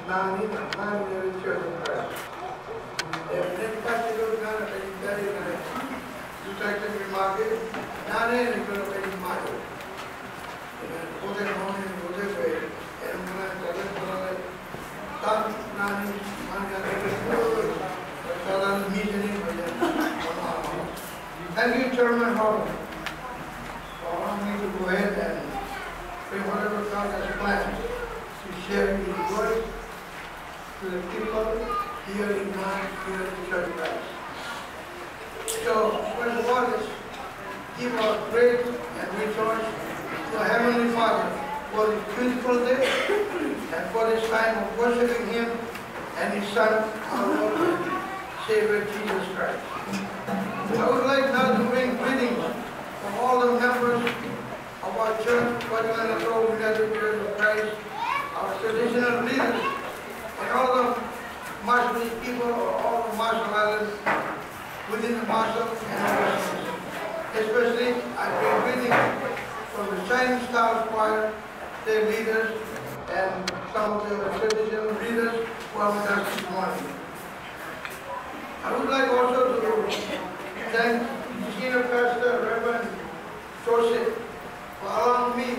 nani nani church of Christ. Then particular nana very nice. You try to be market, nani is going to be market. Both in morning, both in way, and when I tell it, that nani thank you, Chairman Hall, for allowing me to go ahead and say whatever God has planned to share His word to the people here in the Church of Christ. So, first of all, let's give our praise and rejoice to our Heavenly Father for this beautiful day and for this time of worshiping Him and His Son, our Lord and Savior Jesus Christ. I would like now to bring greetings from all the members of our church, Pohnpei United Church of Christ, our traditional leaders, and all the Marshallese people, or all the Marshall Islands within the Marshall and overseas. Especially, I bring greetings from the Shining Star Choir, their leaders, and some of the traditional leaders who are with us this morning. I would like also to thank Senior Pastor Reverend Joseph for allowing me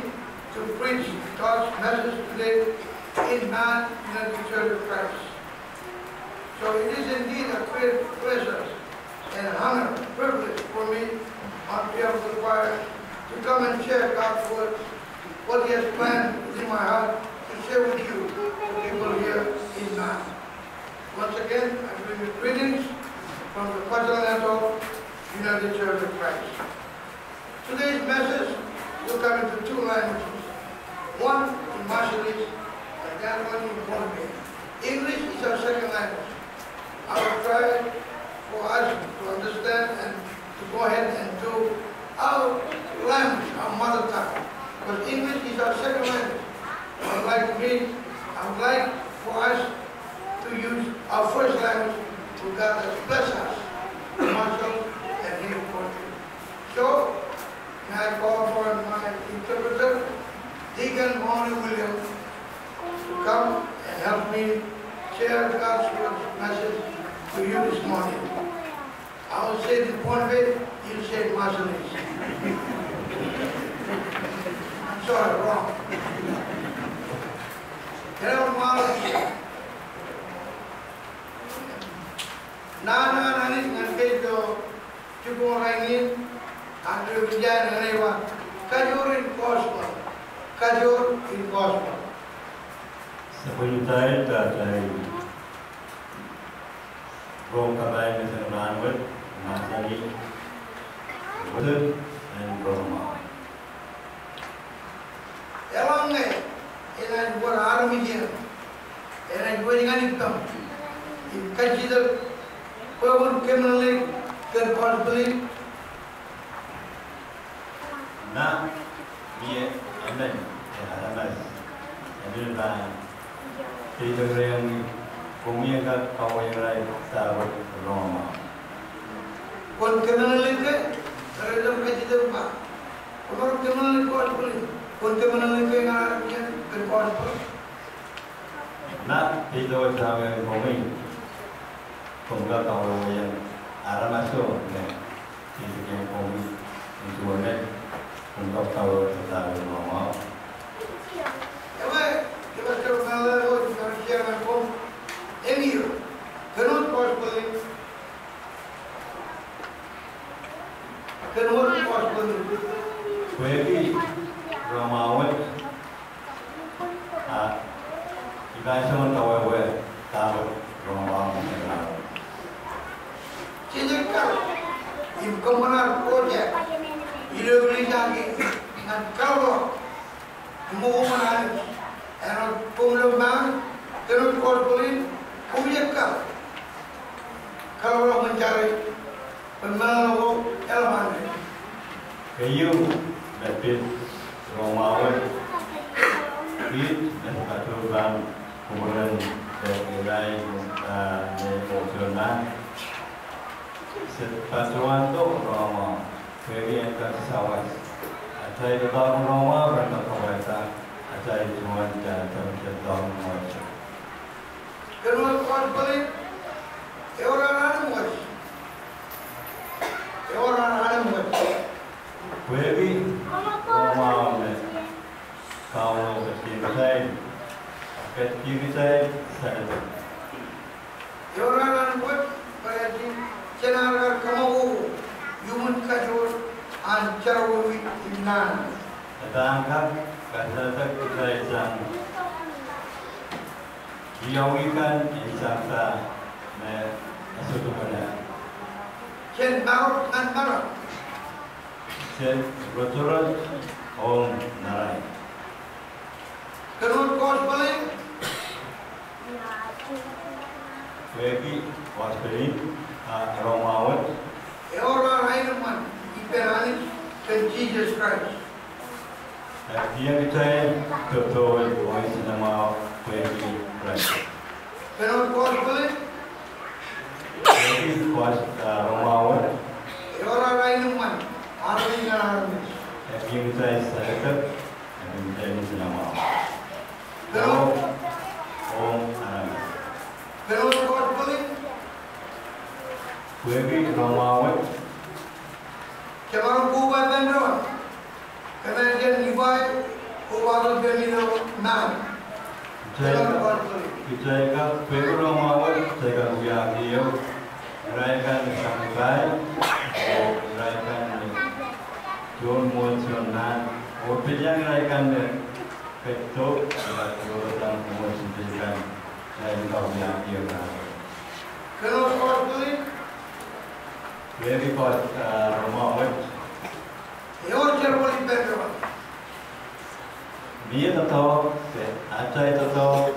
to preach God's message today in non-United Church of Christ. So it is indeed a great pleasure and honor, privilege for me on behalf of the choir to come and share God's word, what He has planned within my heart to share with you, the people here in Non. Once again, I bring you greetings from the Pohnpei United Church of Christ. Today's message will come into two languages. One in Marshallese and the other one in Pohnpei. English is our second language. I will try for us to understand and to go ahead and do our language, our mother tongue. Because English is our second language. I would like for us to use our first language to God has blessed us, Marshall and here in Pohnpei. So, may I call for my interpreter, Deacon Bonnie Williams, to come and help me share God's word message to you this morning. I will say it in Pohnpei, you say it Marshallese. I'm sorry, wrong. Hello, Marshall. Nana nani nganke jo cukup orang ini ada bijan nerewa kajur in cosmo. Sebenarnya dari Brom kabai dengan ranwet Marshallese, Wooded and Brahma. Elang ni, elang buat army je, elang buat dengan itu. Kajian Pun criminally responsibly. Nah, dia anda ada cerita yang kami akan kau yang lain sahabat Roma. Pun criminally ke, kalau kajian apa? Kalau criminally responsibly, pun criminally ke yang responsibly. Nah, itu sahabat kami. Kumpulan kaum yang arah masuk dengan itu yang kami tujuannya untuk kaum tetap normal. Apa? Kita sekarang kalau kita share dengan ini, kenapa possible? Kenapa possible? Jadi Romawan, kita semua tahu tahu Romawan. Sejak im kemana projek, ia beli lagi dengan kalau mau mana, erot pemuluman, terus korporin, kubiakal. Kalau mencari pemalu elemen, kayu dapat Romawan, bid dan aturan kemudian dari emosional. Sepatuan tu Roma, kiri yang tersawas. Ajai tetap Roma berkat kepada ajai Tuhan dan terjatuh Roma. Pohnpei, orang Kuebi, Roma me, Kauno kecil saya, saya. orang buat berarti channel kamu human kajur ancaru inan. Tangkap kata saya sang diawikan insafta me asutu pada. Chen marok an marok. Sen rotorot om narai. Kenal Pohnpei, Kuebi Pohnpei Romawat. orang lain man iperani ke Jesus Christ. Dia kita betul orang sinema Kuebi Christ. Kenal Pohnpei, Kuebi Romawat. orang lain man army dengan army. Dia kita sedekat dan kita sinema. Kenal Om Arami. Kenal Pohnpei, Kuebi Romawat. Kemarin kuba bendron, kemudian nibai kuba tu bendino nan. Kenal Pohnpei. Kita kan Kuebi Romawat. Saya uya dia. Raikan sampai. Raikan John Monsonan. Opinion raikan Petok. Orang mengusulkan. Saya tahu yang dia berada. Kenal Pohnpei, Kuebi Romawat. orang cerboli bendron. Dia tahu, ada tahu,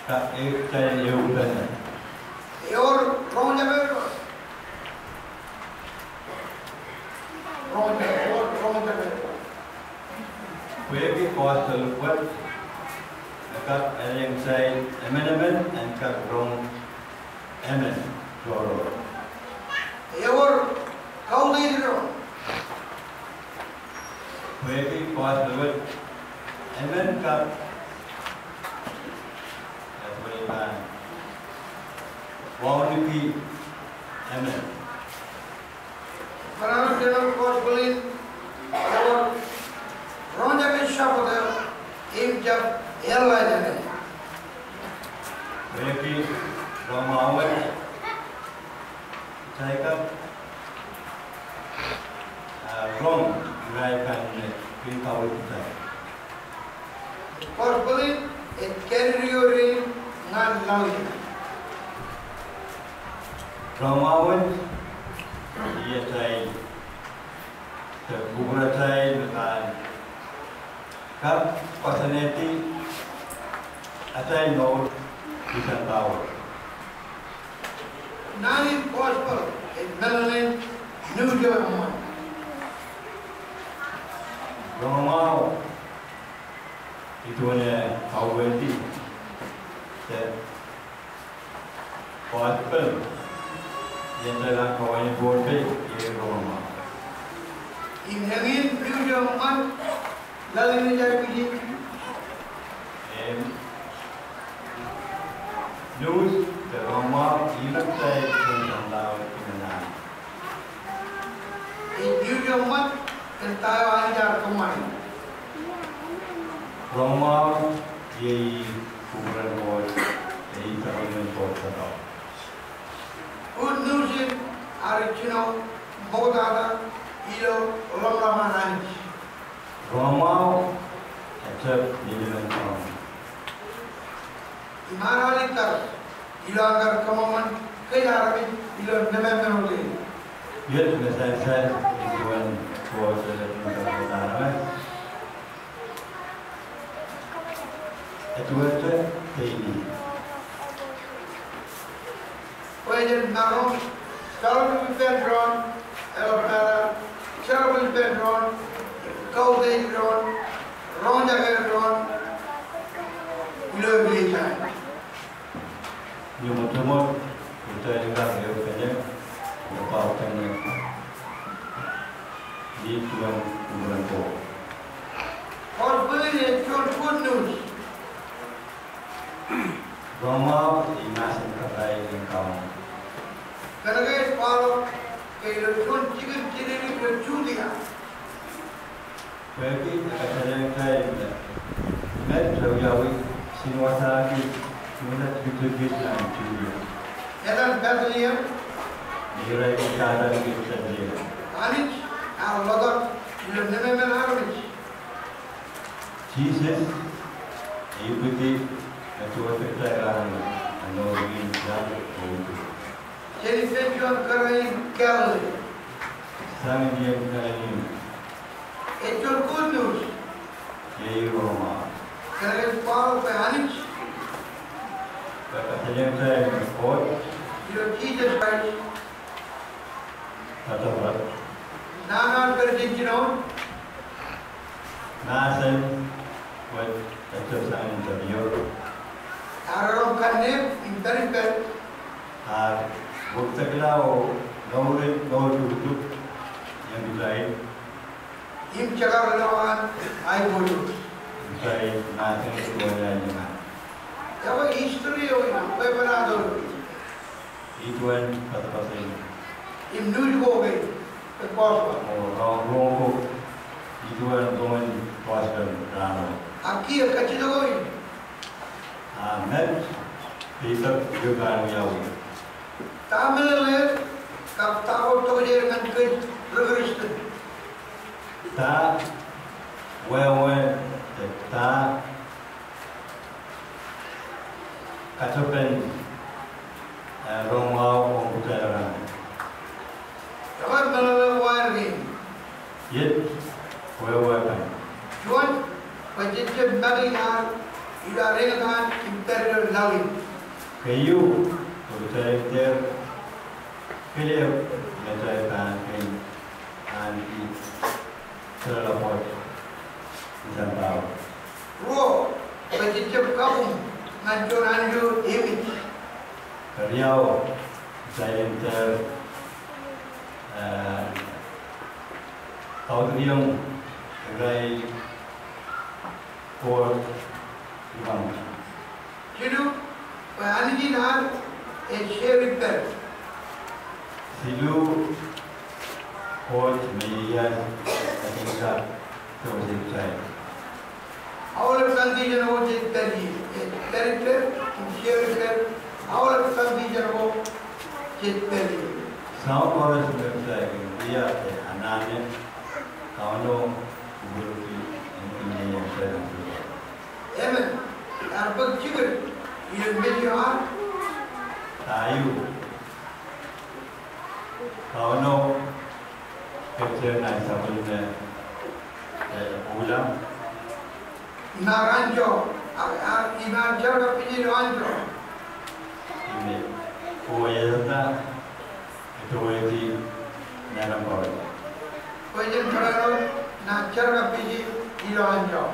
tak saya juga. Orang ronja bendron. Ronja bendron. Kuebi buat dekat yang saya amendment dan kat rong amendment joro. Orang kau bendron. Kuebi buat amendment kat apa ni kan? Warnipi amendment. Kalau kenal Pohnpei, orang ronja ke siapa dia? Jab airline ada. Kuebi Romawat saya kat rong raikan pintau kita. Pohnpei, carry nan lawi. Romawat dia saya terbuka saya dengan kap personality ada no bisa tahu. Nani Pohnpei, melanin New Zealand. Romau itu hanya awalti. Pohnpei yang dalam kawan Pohnpei ia Romau. Ini New Zealand lalu ni jadi begini. News the Romau hidup saya tentang laut kemenangan. New Zealand tentang ajar kemarin. Romau ye kuburan bot, ye kawan bot terau. Good news is original बहुत ज़्यादा ये लोग लम्बा नहीं Romau acap dijalan kaum. इमारत कर इलाका कमावन कई आदमी इलाक नमे में होते Ia saya tuan kuasa dan utara. Itu aja ini. Wajar narum kalau kita drone, elopera, kalau kita drone, kau deh drone, ronja ke drone, ilah beli kan. Yang pertama kita dengar kerja berapa kali di tuan kuburan bot. और बड़ी है good news Roma imasin kapai ingkau. Kerana kalau kelihatan cikin bercuti ya. Bagi kata saya met jauh sinuasa ki mula tujuh dan tujuh. Edan Bethlehem. Dirai keadaan kita dia. Anis, Allah dah nemen anis. Jesus, ikuti ketua keterangan anonim dan itu. Jadi penjual kerai kel. Sang dia kali Itu good news. ini Roma. Kerana kalau anis, Kata saya kot Jesus Christ. atau apa? Nana kerjinau. Nasen buat exercise interview. Arab kanne interpret. Bukti kelau gaul tutup yang lain. Im cakap lawan I bodoh. Saya nasen semuanya jangan. Jawab history orang, apa benar tu? Ituan kata ini. Im news go gay, terpaksa. Orang rongkok ituan komen pasal rano. Aki kacau tu gay. Met kita juga jauh. Tamil le, kap tahu tu je dengan kerja progression. Ta wewe ta katopen Roma komputer orang. Jawab mana wire ni? Yet wewe kan. Jual, penjajah bagi hal, ida rengan interior lain. Kayu komputer itu pilih menjadikan anti terlapor dan tahu. Ro, penjajah kaum ngancur image. Riau saya tahu yang rai por imam. Jadi, ani hal share itu. Silu por media ketika terus saya. Awal condition हो जितनी character share itu. Awal condition हो जितनी. Sound chorus saya dia anaknya kalau guru ini yang saya Amen. Arbag cikgu, ini menjadi tayu kalau kerja naik sabunnya ulang naranjo, ina jaga pilih naranjo. ini kuayata itu wedi dalam kau Kajian terlalu na jaga pilih naranjo.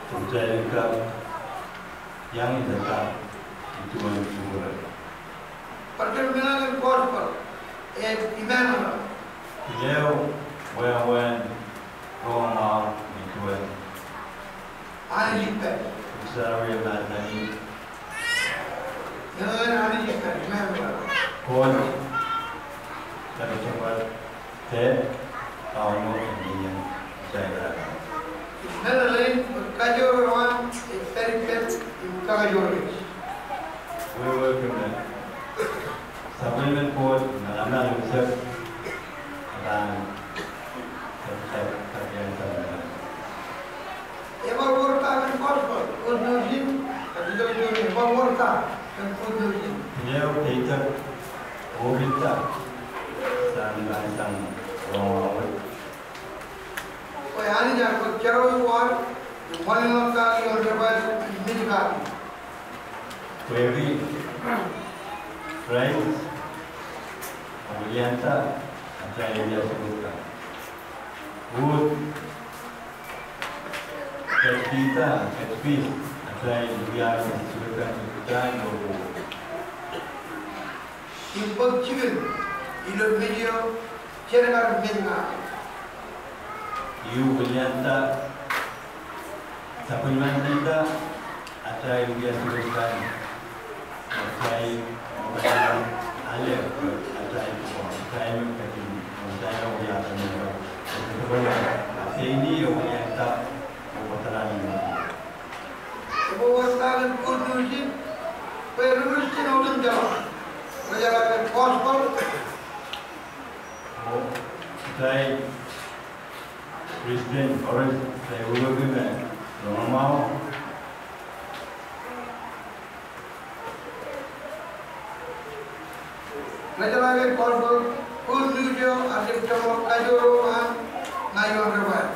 tujuan kita yang dekat itu mencukupi. Perjalanan gospel, Emmanuel. Leo wewe Roma itu Ani jipe, usahawi matani jangan ani jipe, Emmanuel. kon dari tempat tahun ini yang saya Nada lain kajor orang terikut kajor. wewe kena supplement code mana usaha dan terkait dengan Ever work on gospel, good news. Ever work on good news. Leo kita kita sang Roma Kau ani jangan cakap luar, mana kali orang terbaik ini kali. query price kemudian apa yang dia sebutkan wood kita apa yang dia sebutkan dan logo Simple chicken, ilo video, cerita menga. you kemudian supplement kita apa yang dia sebutkan Saya alih ajaib saya mungkin saya orang yang sebenarnya ini orang yang tak berperan ini. Kebawasan kudusin perusin orang Jawa menjalankan gospel. Saya Kristen orang saya urut dengan orang mau. Menjalankan gospel kudusin asyik cuma kajuruan ngayun rebat.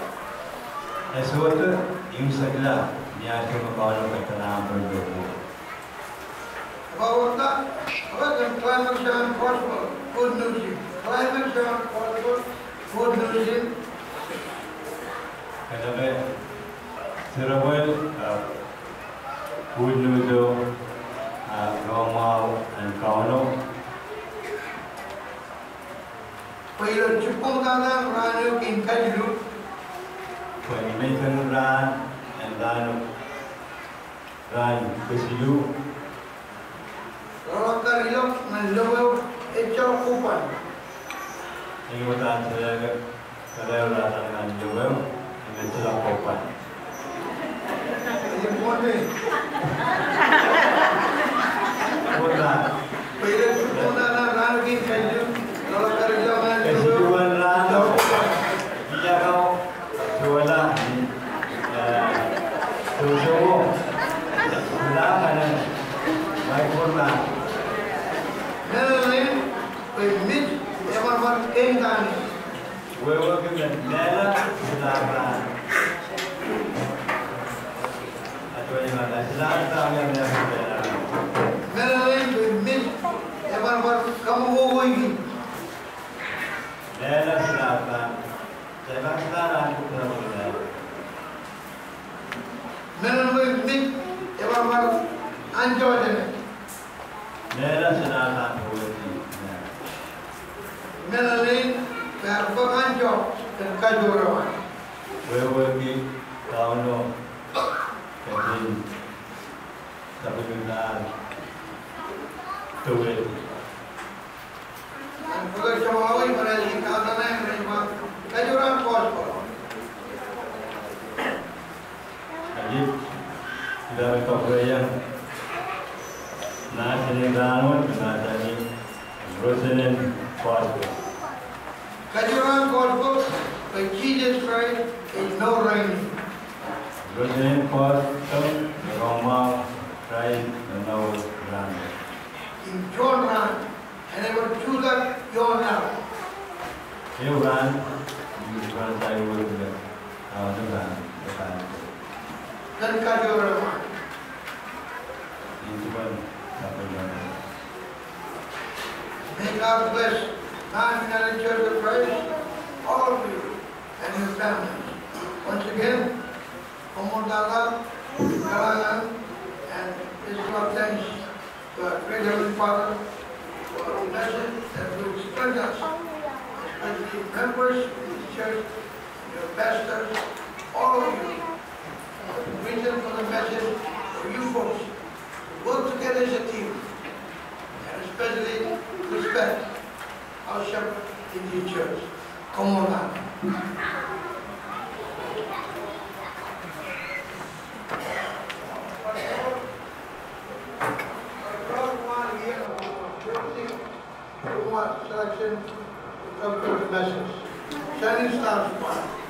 Esok ini segala dia cuma kalau berkenaan berdua. Kebawasan apa climate change gospel kudusin climate change gospel kudusin. Kenapa Serawal kudusin Romau dan Kauno. पहिलो चुपौदाना रानो किनकाजिलु Pemilihan ran dan ran kesilu. Rokar ilok menlobo ecok kupan. Ini bukan saya kalau ran dengan jawab ini sudah kopan. Ini Pohnpei. Bukan. पहिलो चुपौदाना रानो किनकाजिलु rokar ilok menlobo Keseluruhan ran dia kau jualan tujuh belakangan baik pernah. Nelayan pemit emang enggan. Wewe kita nela belakangan. Atau yang ada selatan yang ada. Nelayan pemit emang kamu ini. Nela selatan. Saya sekarang kita boleh. Nelayan pemit emang anjor deh. Nela selatan boleh. Nelayan perlu anjor dan kajuruan. Wewe kita tahu no. Jadi tapi benar. Tuh. Kalau cuma awal berarti kalau naik mereka kajuran gospel. Jadi dari kepercayaan nasional dan nasional Rosenin Gospel. Kajuran gospel by Jesus Christ is no raining. Rosenin Gospel Roma Christ no Rand. In John ran, and they were choose that your now. You Rand, you Rand saya urut dengan dengan depan. Then kajuran. Itu pun sampai mana. May God bless National Church of Christ, all of you and your families. Once again, Omodala, Kalangan, and Israel thanks to our great Heavenly Father for a message that will strengthen us, especially members of this church, your pastors, all of you. The reason for the message for you folks to work together as a team, and especially respect our shepherd in this church. Come on now. Selection of the message. Shining Star Squad.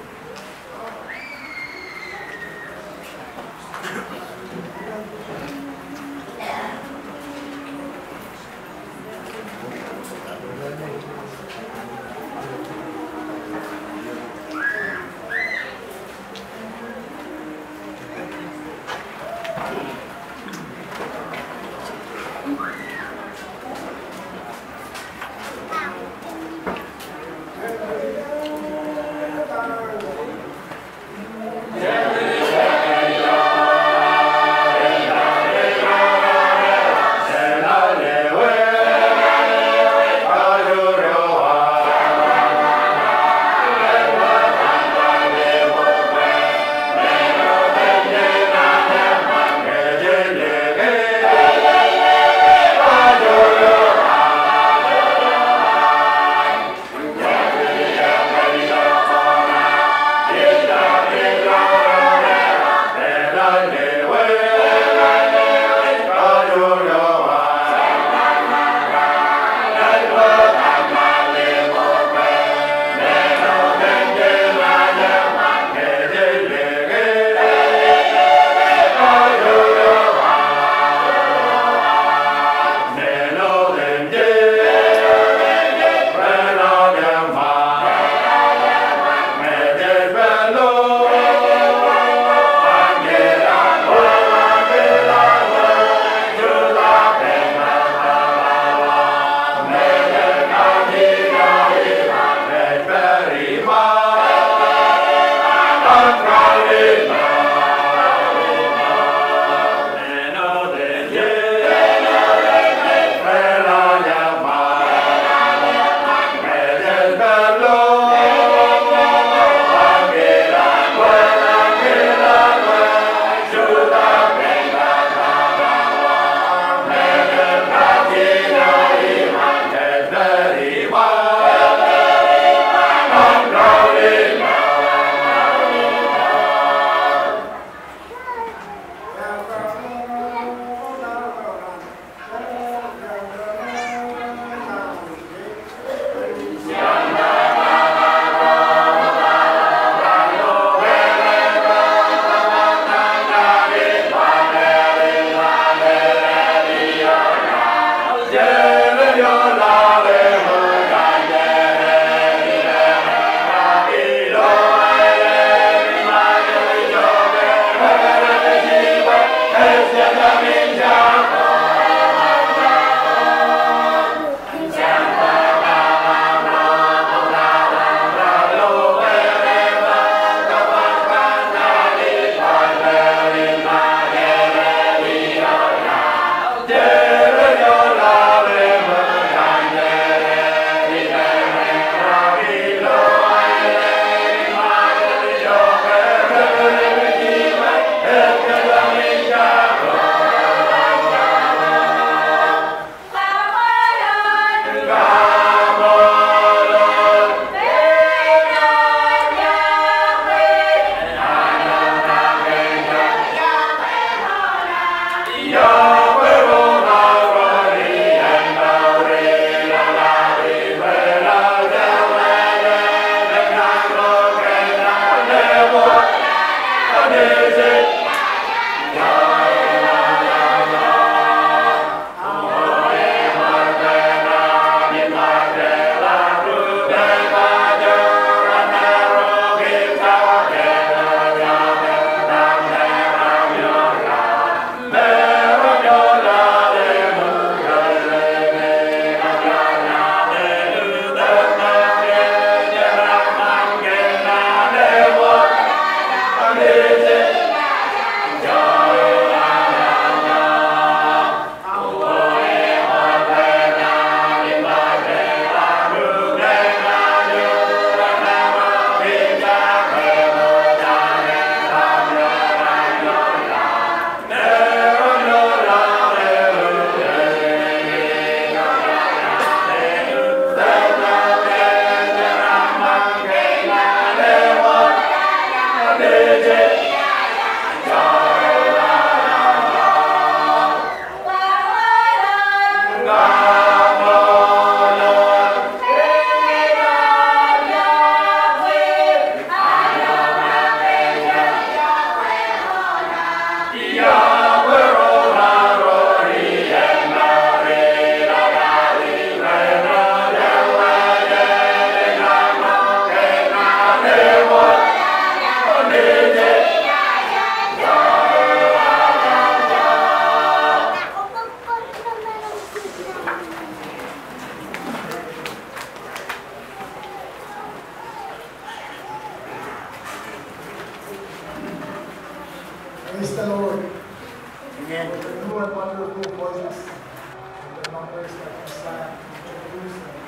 numbers that can stand to introduce and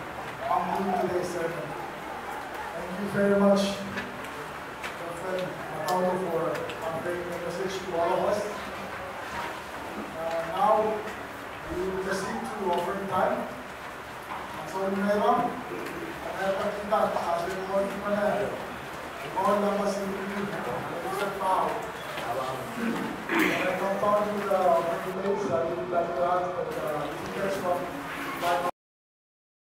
conclude today's sermon. Thank you very much, Prophet Mataulo, for conveying the message to all of us. Now, we will proceed to offering time. So, meron, meron kita sa ceremony pa na all na masinigin sa tao. I come down to the place, I will like to ask the speakers from